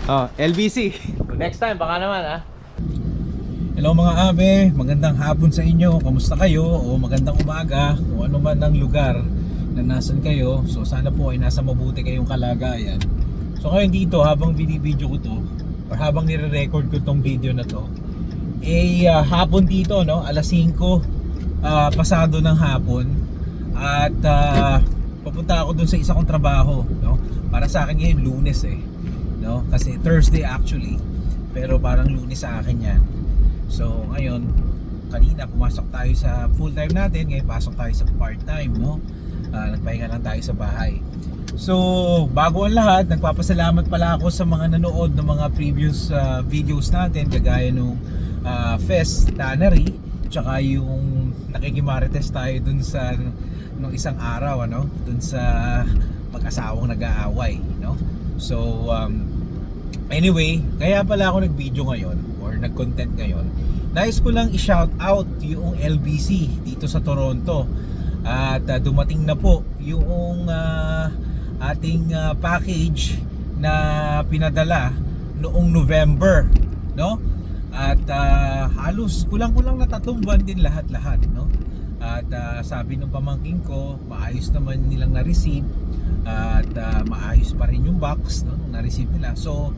Oh, LBC. Next time, baka naman ha. Hello mga abe, magandang hapon sa inyo. Kamusta kayo? O magandang umaga kung ano man ang lugar na nasan kayo. So sana po ay nasa mabuti kayong kalagayan. So ngayon dito habang binibideo ko to or habang nire-record ko tong video na to, hapon dito, no? Alas 5 pasado ng hapon. At papunta ako dun sa isa kong trabaho, no? Para sa akin ngayon Lunes no? Kasi Thursday actually, pero parang Lunes sa akin yan. So ngayon, kanina pumasok tayo sa full time natin, ngayon pasok tayo sa part time, no? Nagpahinga lang tayo sa bahay. So bago ang lahat, nagpapasalamat pala ako sa mga nanood ng mga previous videos natin, kagaya nung Fest Tannery, tsaka yung nakikimarites tayo dun sa nung isang araw, ano? Dun sa mag-asawang nag-aaway, no? So anyway, kaya pala ako nag-video ngayon or nag-content ngayon. Nais ko lang i-shout out yung LBC dito sa Toronto. At dumating na po yung ating package na pinadala noong November, no? At halos kulang-kulang na 3 buwan din lahat-lahat, no? At sabi ng pamangkin ko, maayos naman nilang na-receive at maayos pa rin yung box, no? Na-receive nila. So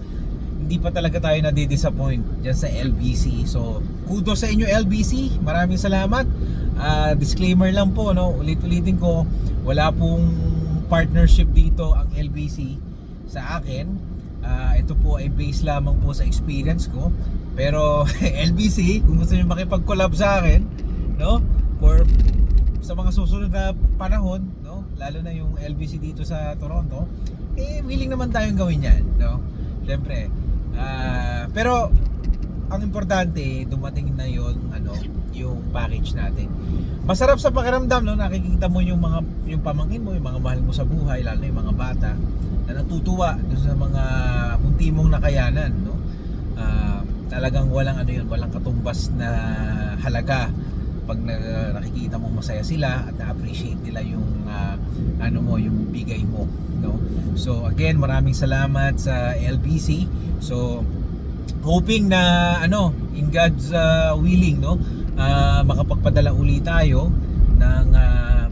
hindi pa talaga tayo nadi-disappoint dyan sa LBC. So kudos sa inyo LBC, maraming salamat. Disclaimer lang po, no? Ulit-ulitin ko, wala pong partnership dito ang LBC sa akin. Ito po ay based lamang po sa experience ko. Pero LBC, kung gusto niyo makipag-collab sa akin, no? For sa mga susunod na panahon, no? Lalo na yung LBC dito sa Toronto, willing naman tayong gawin yan, no? Siyempre. Pero ang importante, dumating na yung yung package natin. Masarap sa pakiramdam, no? Nakikita mo yung pamangkin mo, yung mga mahal mo sa buhay, lalo na yung mga bata na natutuwa dun sa mga munti mong nakayanan, no? Talagang walang walang katumbas na halaga pag nakikita mo masaya sila at na-appreciate nila yung yung bigay mo, no? So again, maraming salamat sa LBC. So hoping na in God's willing, no, makapagpadala uli tayo ng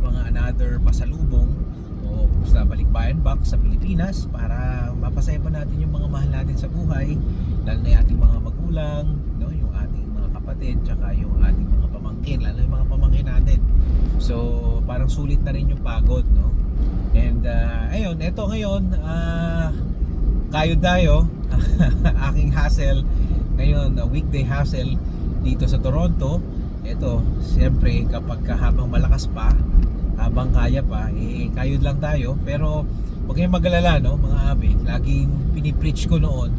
mga another pasalubong o sa Balikbayan Box sa Pilipinas para mapasaya pa natin yung mga mahal natin sa buhay, lalo na yung ating mga magulang, no, yung ating mga kapatid, tsaka yung ating mga pamangkin, lalo yung mga pamangkin natin. So parang sulit na rin yung pagod, no? And ayun, eto ngayon kayod tayo aking hustle ngayon, weekday hustle dito sa Toronto. Ito, siyempre kapag habang malakas pa, habang kaya pa, kayod lang tayo. Pero huwag kayong mag-alala, no, mga abe. Laging pinipreach ko noon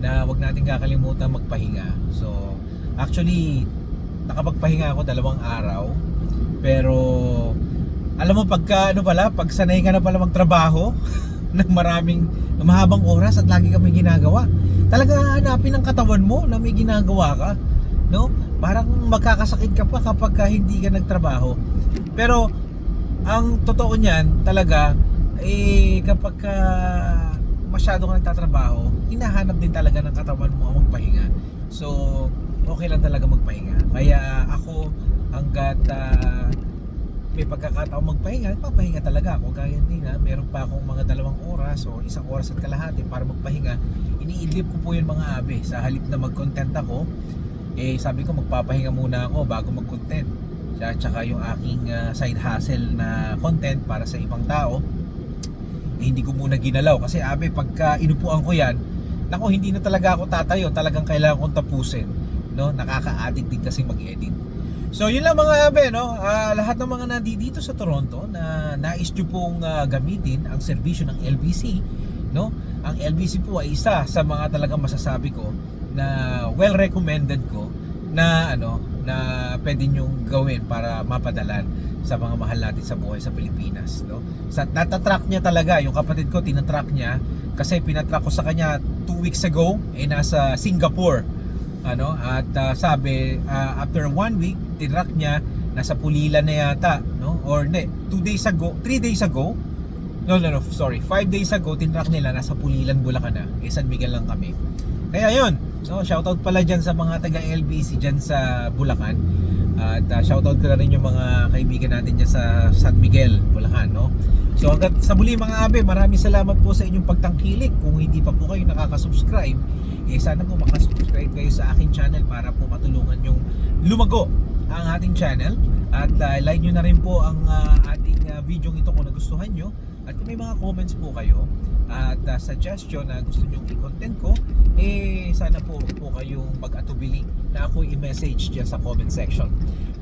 na huwag natin kakalimutan magpahinga. So actually nakapagpahinga ako 2 araw. Pero alam mo, pag sanay ka na pala magtrabaho ng mahabang oras at lagi kang may ginagawa, talaga hanapin ang katawan mo na may ginagawa ka, no? Parang magkakasakit ka pa kapag hindi ka nagtrabaho. Pero ang totoo niyan talaga, kapag masyado ka nagtatrabaho, hinahanap din talaga ng katawan mo ang magpahinga. So okay lang talaga magpahinga. Kaya ako, hanggat may pagkakataong magpahinga, papahinga talaga ako. Kaya din meron pa akong mga 2 oras o 1 oras at kalahati para magpahinga. Iniidlip ko po yun, mga abe. Sa halip na mag-content ako, sabi ko magpapahinga muna ako bago mag-content. Tsaka yung aking side hustle na content para sa ibang tao, hindi ko muna ginalaw. Kasi abe, pagka inupuan ko yan, naku, hindi na talaga ako tatayo. Talagang kailangan kong tapusin, no? Nakaka-addict din kasi mag-edit. So yun lang, mga abe, no? Lahat ng mga nandito sa Toronto na nais nyo pong gamitin ang serbisyo ng LBC, no? Ang LBC po ay isa sa mga talagang masasabi ko na well recommended ko na na pwede nyong gawin para mapadalan sa mga mahal natin sa buhay sa Pilipinas, no? Natatrack niya talaga, yung kapatid ko tinatrack niya kasi pinatrack ko sa kanya 2 weeks ago, nasa Singapore, at sabi after 1 week tinrack niya nasa Pulila na yata, no? Or 3 days ago Sorry. 5 days ago, tinrack nila, nasa Pulilan, Bulacan na. San Miguel lang kami. Kaya yun. So, shoutout pala dyan sa mga taga LBC dyan sa Bulacan. At shoutout ko na rin yung mga kaibigan natin dyan sa San Miguel, Bulacan, no? So, hanggat sa muli mga abe, maraming salamat po sa inyong pagtangkilik. Kung hindi pa po kayo nakaka-subscribe, sana po makasubscribe kayo sa aking channel para po matulungan yung lumago ang ating channel. At like nyo na rin po ang ating video ito kung nagustuhan nyo. At kung may mga comments po kayo at suggestion na gusto nyo i-content ko, sana po kayong mag-atubili na ako i-message dyan sa comment section.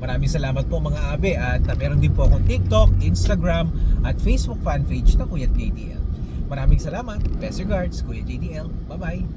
Maraming salamat po mga abe. At meron din po akong TikTok, Instagram at Facebook fanpage na Kuya JDL. Maraming salamat. Best regards, Kuya JDL. Bye-bye.